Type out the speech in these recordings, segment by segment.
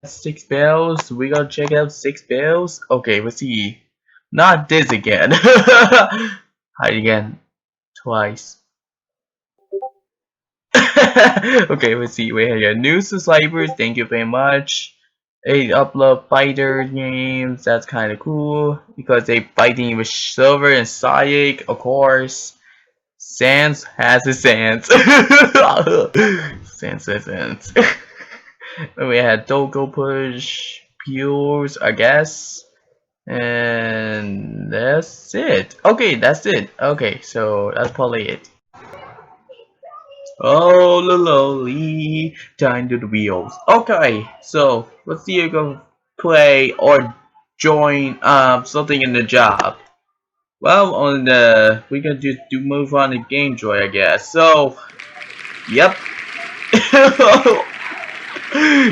6 bells. We gonna check out 6 bells. Okay, let's see. Not this again. Hide again. Twice. Okay, let's see. We have your new subscribers. Thank you very much. They upload fighter games. That's kind of cool because they fighting with Silver and Sayek, of course. Sans has his Sans. Sans has Sans. We had Dogo Push, Pures, I guess. And that's it. Okay, that's it. Okay, so that's probably it. Oh, lolly, time to the wheels. Okay, so let's see you go play or join something in the job. Well, on the we can just do move on the game joy, I guess. So, yep.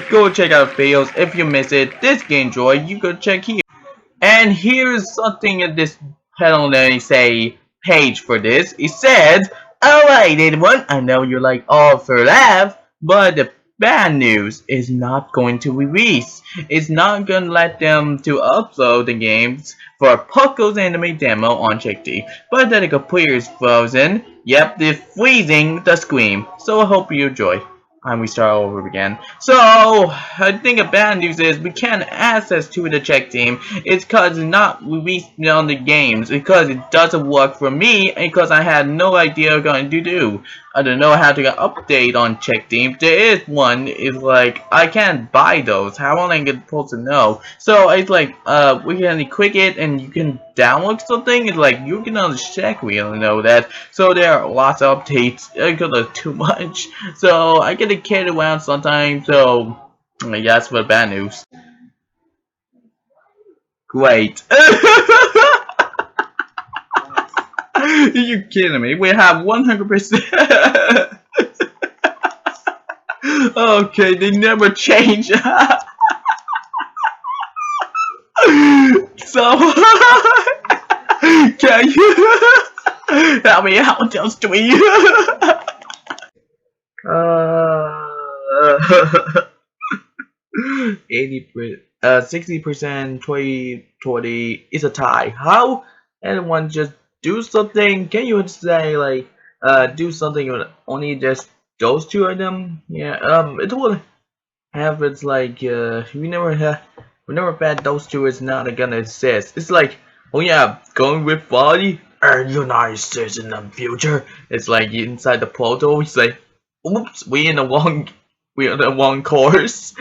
Go check out videos if you miss it. This game joy, you can check here. And here's something in this penalty say page for this. It says, alright everyone, I know you're like all for laugh, but the bad news is not going to release. It's not gonna let them to upload the games for Puckle's anime demo on CheckD, but that the computer is frozen. Yep, they're freezing the screen. So I hope you enjoy. And we start over again. So, I think the bad news is we can't access to the check team. It's because it's not released on the games. Because it doesn't work for me. Because I had no idea what I'm going to do. I don't know how to get update on check team. There is one. It's like, I can't buy those. How am I supposed to know? So, it's like, we can click it and you can download something. It's like, you can check. We don't know that. So, there are lots of updates. Because of too much. So, I get carried around sometimes, so that's what bad news. Great. Are you kidding me? We have 100%. Okay, they never change. So, can you help me out, just tweet? 60%, 20 is a tie. How? Anyone just do something? Can you say like do something with only just those two of them? Yeah. It will have it's like we never bet those two is not gonna exist. It's like, oh yeah, going with body and United States in the future. It's like inside the portal. It's like, oops, we in the wrong course.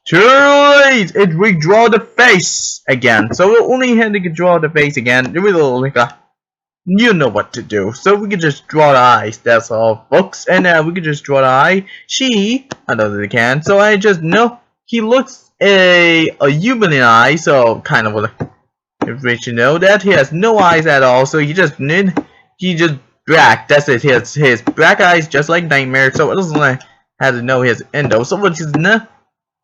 Too late! It redraw the face again. So we only had to draw the face again. It was like a, you know what to do. So we can just draw the eyes. That's all, folks. And we can just draw the eye. She, I know that they can. So I just know he looks a human eye. So kind of like, if you know that he has no eyes at all. So he just black. That's it. He has his black eyes just like Nightmare. So it doesn't like have to know his endo. So which is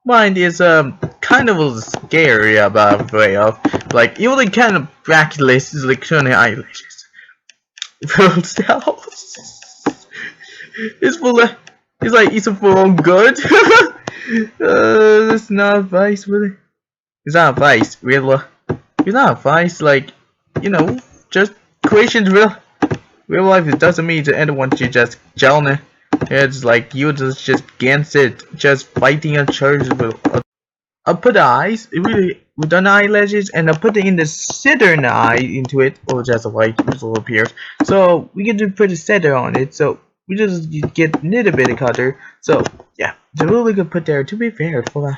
mind is kind of a little scary about way of like even the kind of brackets is like turning eyelashes. Real styles. It's for like it's for own good. It's not advice really. It's not advice, really. It's not advice like just creations real life. It doesn't mean to anyone to just gelling. It's like you just against it, just fighting a church with I put the eyes, really, with the eyelashes, and I put it in the center eye into it, or just a white visual appears. So we can just put a center on it. So we just get a little bit of color. So yeah, it's a really good put there. To be fair, for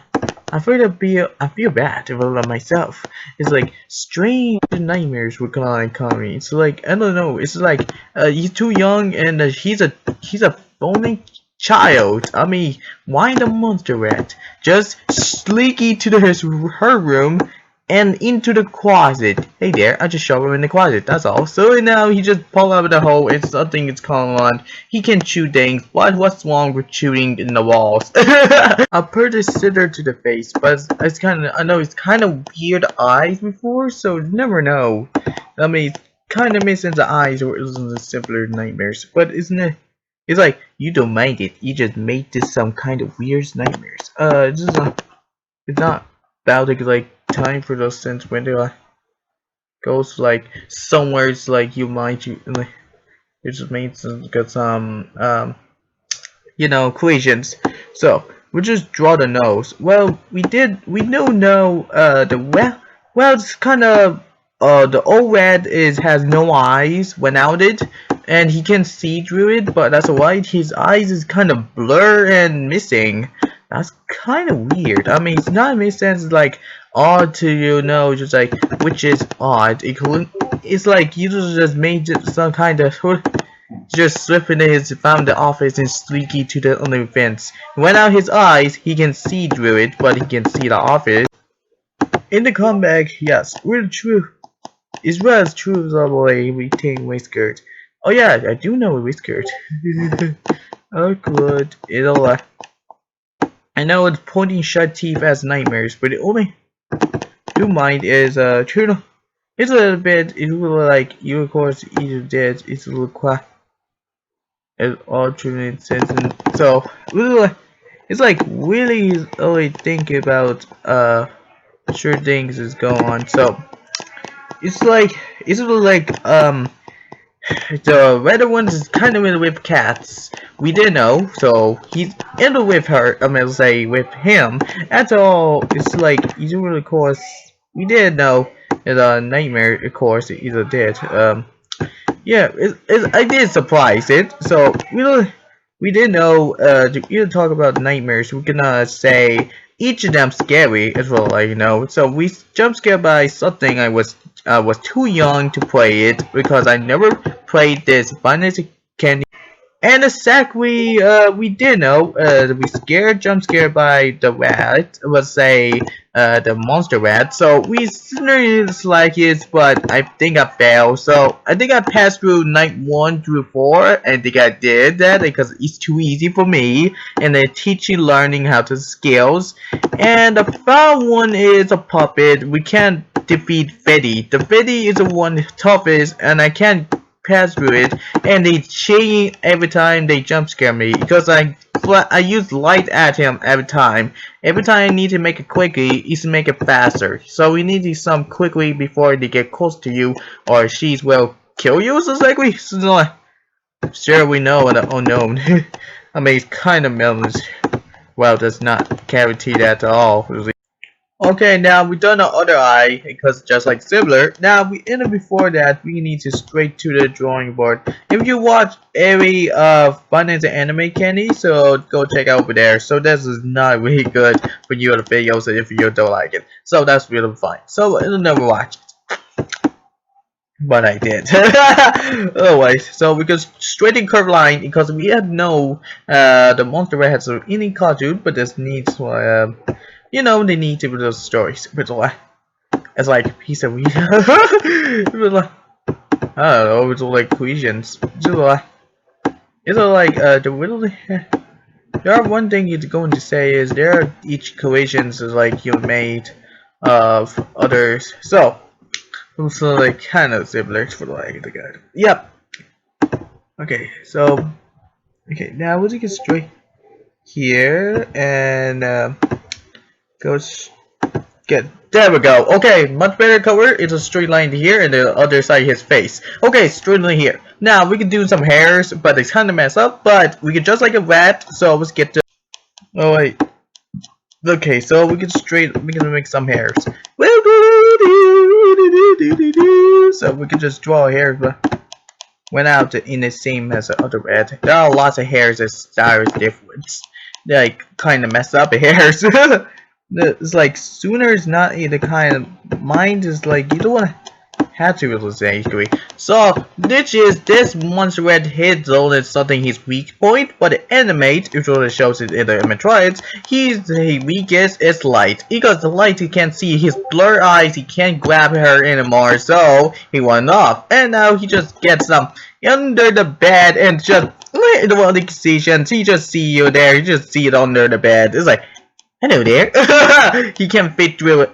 I feel bad for myself. It's like strange nightmares would come me. It's like I don't know. It's like he's too young and he's a only child. I mean, why the monster rat? Just sneaky to her room and into the closet. Hey there, I just shove him in the closet, that's all. So now he just pull out of the hole, it's something it's calling on. He can shoot things, but what's wrong with shooting in the walls? I put a sitter to the face, but I know it's kind of weird eyes before, so you never know. I mean, it's kind of missing the eyes or it was simpler nightmares, but isn't it? It's like you don't mind it. You just made this some kind of weird nightmares. It's not about like time for those things when they like goes like somewhere. It's like you might you like it just makes got some equations. So we just draw the nose. Well, we don't know the well it's kind of the old red is has no eyes without it, and he can see through it, but that's alright. His eyes is kind of blur and missing. That's kind of weird. I mean, it's not make sense like odd to just like which is odd. It's like you just made it some kind of just slipping his found the office and streaky to the only fence. Without his eyes, he can see through it, but he can see the office. In the comeback, yes, we're true. It's well as true as all way we take whiskers. Oh yeah, I do know a whiskers. Oh good. I know it's pointing shut teeth as nightmares, but the only do mind is true. It's a little bit. It will like you of course either did. It's a little quiet. It alternate sense, and so really, it's like really only think about sure things is going on. So it's really like the red ones is kind of in with cats. We didn't know, so he's in with her. I mean, say with him. That's all. It's like he's really, of course, we didn't know. It's a nightmare, of course. Either did. Yeah, I did surprise it. So we didn't know. To even talk about nightmares, we can say each of them scary as well. Like so we jump scared by something. I was too young to play it because I never played this Finance Candy. And the sec we did know we jump scared by the rat was say the monster rat, so we certainly like it, but I think I failed. So I think I passed through night 1 through 4. I think I did that because it's too easy for me, and they teach you learning how to skills. And the final one is a puppet. We can't defeat Fetty. The Fetty is the one toughest, and I can't pass through it, and they change every time they jump scare me because I use light at him every time. Every time I need to make it quickly, is to make it faster. So we need to do some quickly before they get close to you, or she's will kill you. So exactly. So sure, we know what the unknown. I mean, it's kind of melons. Well, does not guarantee that at all. Okay, now we done the other eye because just like similar. Now we ended before that we need to straight to the drawing board. If you watch every Finance Anime Candy, so go check out over there. So this is not really good for you the videos if you don't like it. So that's really fine. So you'll never watch it. But I did. Alright, so we go straight in curved line because we had no the monster rat has any cartoon, but this needs they need to do those stories. But it's like a piece of weed. I don't know, it's all like cohesions. It's all like the really there are one thing you're going to say is there are each cohesions is like you made of others. So like kind of similar for like the guy. Yep. Okay, so okay, now we'll take it straight here and go get there we go. Okay, much better cover. It's a straight line here and the other side his face. Okay, straight line here. Now we can do some hairs, but it's kind of messed up. But we can just like a rat. So let's get to. Oh wait. Okay, so we can make some hairs. So we can just draw hairs, but went out in the same as the other red. There are lots of hairs that style is different. They like kind of mess up the hairs. It's like sooner is not the kind of mind is like you don't want to have to realize. So this monster red hit zone is something his weak point, but the animate usually shows it in the animatronics. The weakest is light. Because the light he can't see his blurred eyes, he can't grab her anymore, so he went off. And now he just gets under the bed and just the one decisions. He just see you there, he just see it under the bed. It's like hello there. He can fit through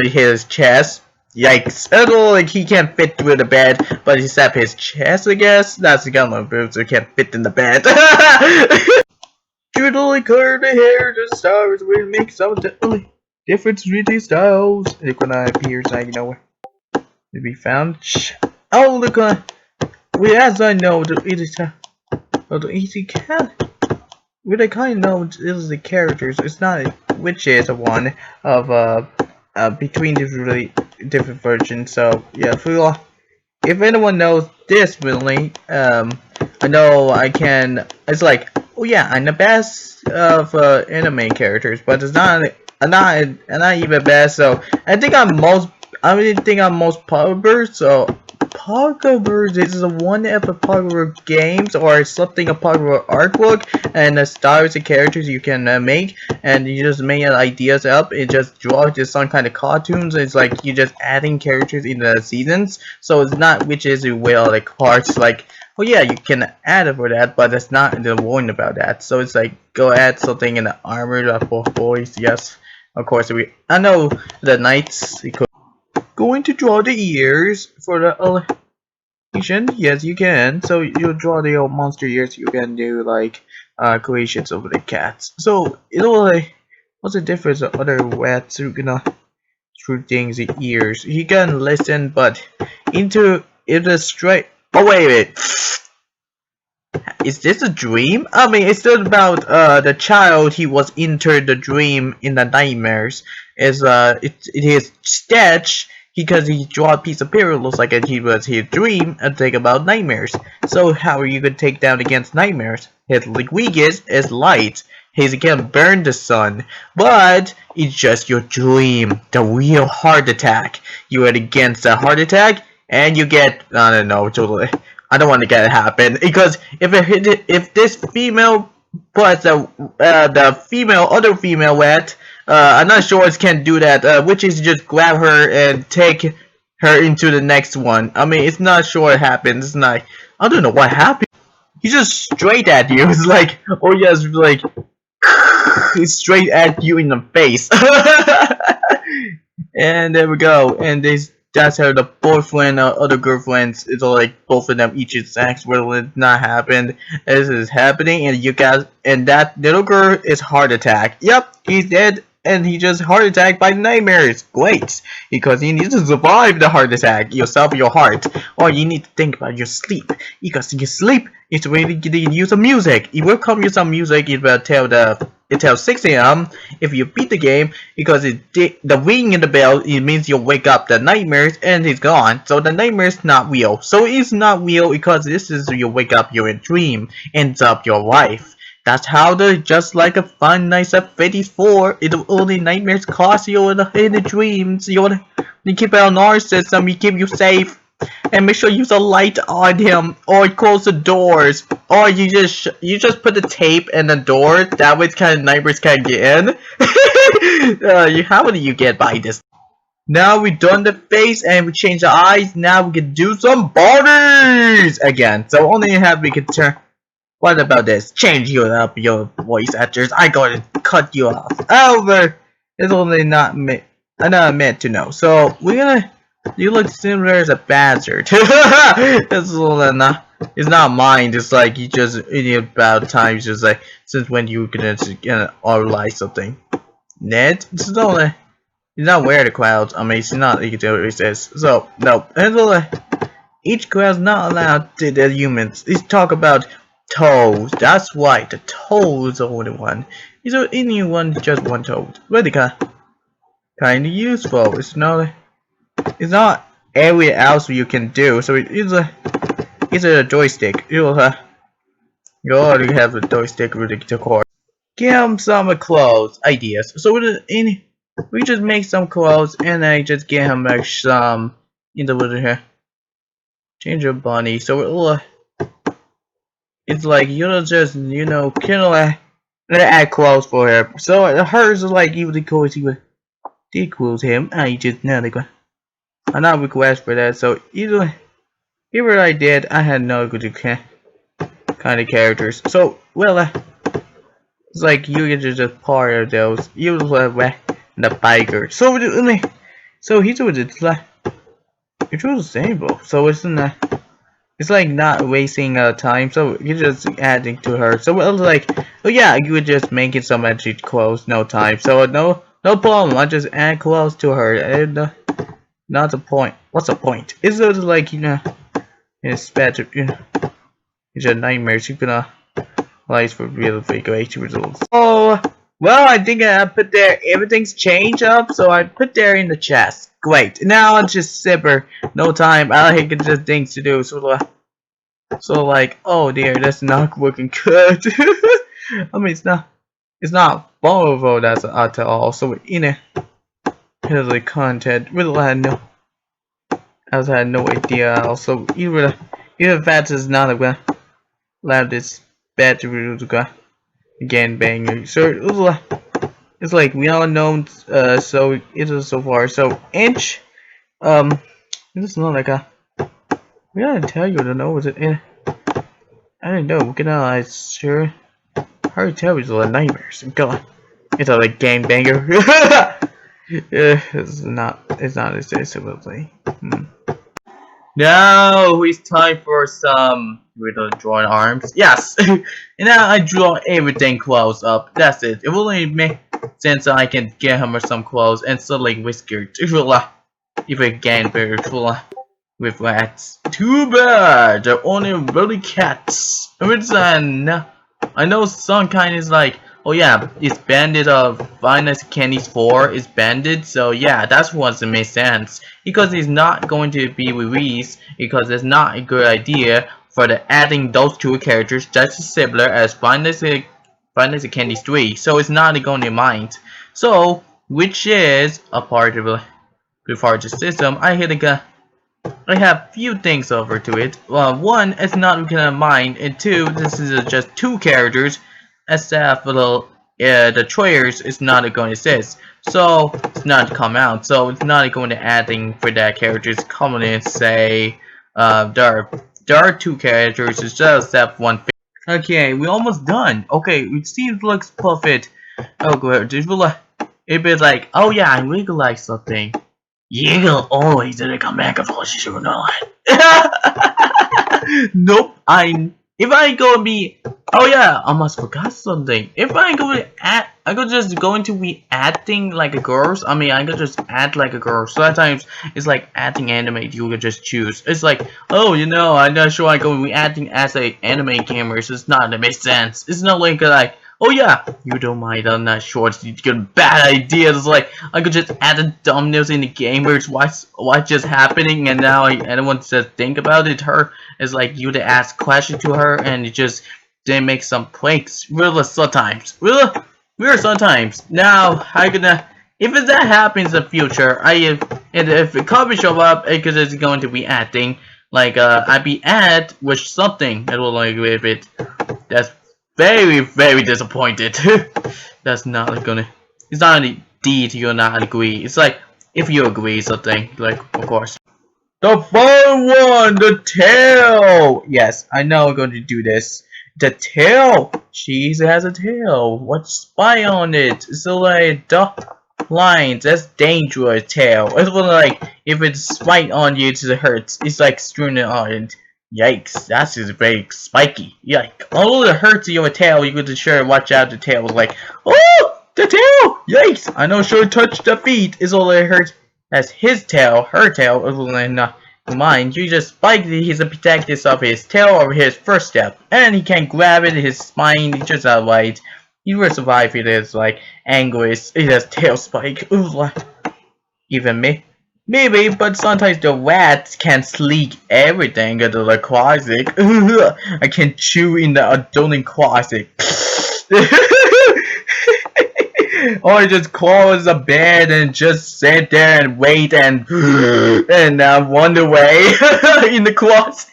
his chest. Yikes. Like he can't fit through the bed, but except his chest, I guess. That's the gun of boots, so he can't fit in the bed. Totally clear the hair, the stars will make some totally different 3D styles. Look when I appears out of nowhere. To be found. Oh, look on. We as I know, the easy cat. What I kind of know is the characters. It's not which is one of between the really different versions. So yeah, if anyone knows this really, I know I can. It's like, oh yeah, I'm the best of anime characters, but it's not. I'm not even best. So I think I'm most. I really think I'm most popular. So popular is one of the popular games or something a popular artwork and the styles and characters you can make, and you just make ideas up and just draw just some kind of cartoons. It's like you just adding characters in the seasons, so it's not which is well like parts like, oh yeah, you can add it for that, but that's not the warning about that. So it's like go add something in the armor for boys. Yes, of course I know the knights. Going to draw the ears for the illustration? Yes, you can. So you draw the old monster ears. You can do like creations of the cats. So it'll like, what's the difference of other wets who gonna through things in ears? He can listen, but into it is straight. Oh wait. Is this a dream? I mean, it's not about the child he was entered the dream in the nightmares. It is sketch because he draw a piece of paper looks like he was his dream and think about nightmares. So how are you gonna take down against nightmares? His weakest is light. He can burn the sun, but it's just your dream. The real heart attack. You are against a heart attack, and you get I don't know totally. I don't want to get it happen because if this female puts the other female wet, I'm not sure it can do that. Which is just grab her and take her into the next one. I mean, it's not sure it happens. It's not. I don't know what happened. He's just straight at you. It's like, oh yes, like he's straight at you in the face. And there we go. And that's how the boyfriend or other girlfriends is like both of them each is sex will it not happen. This is happening and you guys and that little girl is heart attack. Yep, he's dead and he just heart attacked by nightmares. Great. Because you need to survive the heart attack yourself your heart. Or you need to think about your sleep. Because your sleep is really getting use of music. It will come use some music, it will tell it tells 6 a.m. if you beat the game because the ringing in the bell it means you'll wake up the nightmares and it's gone. So the nightmare's not real. So it's not real because this is you wake up you're in dream ends up your life. That's how just like a fun night at 54 it only nightmares cause you in the dreams. You keep it on our system, you keep you safe. And make sure you use a light on him, or close the doors, or you just put the tape in the door. That way, kind of neighbors can't get in. How do you get by this? Now we done the face and we change the eyes. Now we can do some borders again. So only have we can turn. What about this? Change you up, your voice actors. I gotta cut you off. Over. It's only not me. I'm not meant to know. So we're gonna. You look similar as a bastard. It's not. It's not mine. It's like you just about times. Just like since when you gonna realize something. Ned, it's not. It's not where the crowds. I mean, it's not. It says so. No, each crowd's not allowed to the humans. Let's talk about toads. That's right. The toads are the one. Is there anyone just one toad? Really kind of useful. It's not everywhere else you can do. So it's a joystick. You already have a joystick with the cord. Give him some clothes ideas. So we just make some clothes and I just give him like some in the little here. Change your body. So it's like just kind of like add clothes for her. So hers is like even the clothes he would equals him. I just now they go. I not request for that. So either I did, I had no good kind of characters. So well, it's like you get just part of those. You the biker. So he's with it. It was sustainable, so it's like not wasting time. So you're just adding to her. So it was like, oh yeah, you would just make it so much clothes, no time. So no problem. I just add clothes to her. And not the point. What's the point? It's just like it's better. It's a nightmare. You're gonna lies for real great results. Oh, well, I think I put there, everything's changed up, so I put there in the chest. Great. Now I'll just zipper. No time. I get just things to do. So like, oh dear, that's not working good. I mean, it's not vulnerable that's at all. So here's the content. Really I had no idea. Also, even that is not gonna allow this battery to go again banger. So it's like we all know. So it is so far. So inch. This is not like a. We gotta tell you to know. Was it? I don't know. We're gonna sure. Hard to tell. It's a nightmares. God, it's a like game banger. It's not. It's not as sensibility. Now it's time for some with the drawn arms. Yes, and now I draw everything close up. That's it. It will only make sense I can get him some clothes and suddenly whiskered. If again very with rats. Too bad. They're only really cats. I know some kind is like, oh yeah, it's banded of Finest Candies 4 is banded, so yeah, that's what makes sense. Because it's not going to be released, because it's not a good idea for the adding those two characters just as similar as Finest Candies 3, so it's not going to mind. So, which is a part of the system, I have few things over to it. One, it's not gonna mind, and two, this is just two characters, except for the trailers is not going to exist, so it's not come out. So it's not going to adding for that characters coming in. Say, there are two characters, it's just except one. Okay, we're almost done. Okay, it seems looks perfect. Oh, good. It be like, oh yeah, I really like something. You will always didn't come back for you not. Nope. If I go be, oh yeah, I must forgot something. If I go to add, I could just going to be acting like a girl. I mean, I could just act like a girl. Sometimes it's like acting anime. You could just choose. It's like, oh, I'm not sure I go be acting as a anime gamer. So it's not. That makes sense. It's not like. Oh yeah, you don't mind, I'm not sure it's a bad idea. It's like, I could just add the thumbnails in the gamers, what's just happening, and now anyone just think about it. Her is like, you to ask questions to her, and you just then make some pranks. Really, sometimes. Really, sometimes. Now, if that happens in the future, if a copy show up, because it's going to be acting, like, I be add with something, it will like, with it, that's very, very disappointed. That's not gonna. It's not a deed you'll not agree. It's like if you agree something, like of course. The fun one, the tail. Yes, I know I'm going to do this. The tail. She has a tail. What's spy on it? So like the lines. That's dangerous tail. It's like if it's spite on you, it hurts. It's like strewn on it. Yikes, that's just very spiky. Yikes. Although it hurts your tail, you could sure watch out the tail. Like, oh, the tail! Yikes! I know sure touch the feet is all it hurts. That's his tail, her tail, and mine. You just spike he's a protective of his tail or his first step. And he can grab it, his spine, he just right. He will survive it is like anguish, it has tail spike. Ooh, even me. Maybe, but sometimes the rats can sleek everything into the closet. I can chew in the adult closet. Or just close the bed and just sit there and wait and wander away in the closet.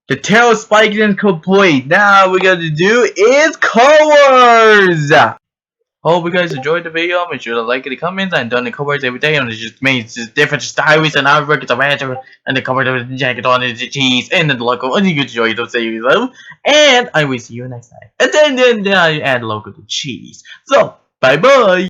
The tail spike is complete. Now we're gonna do is colors. Hope you guys enjoyed the video. Make sure to like it, comment, and done the covers every day. And it just means just different styles and artwork. It's a rancher and the cover of the jacket on the cheese and the logo. And you enjoy it, say you love. And I will see you next time. And then I add logo to cheese. So bye bye.